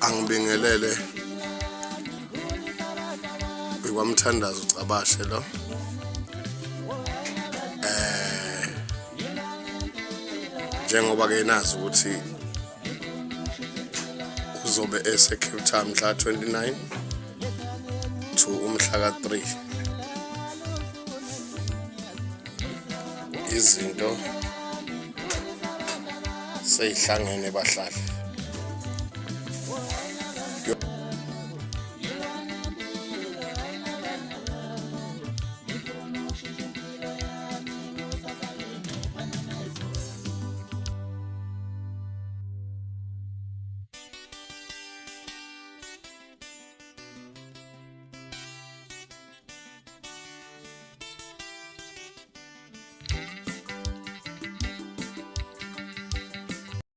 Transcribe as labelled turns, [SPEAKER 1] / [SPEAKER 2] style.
[SPEAKER 1] angibingelele bekwamthandazo ucabashe lo njengoba ke nazi ukuthi uzobe Cape Town mhla 29 to umhla ka 3 izinto seyihlangene bahlali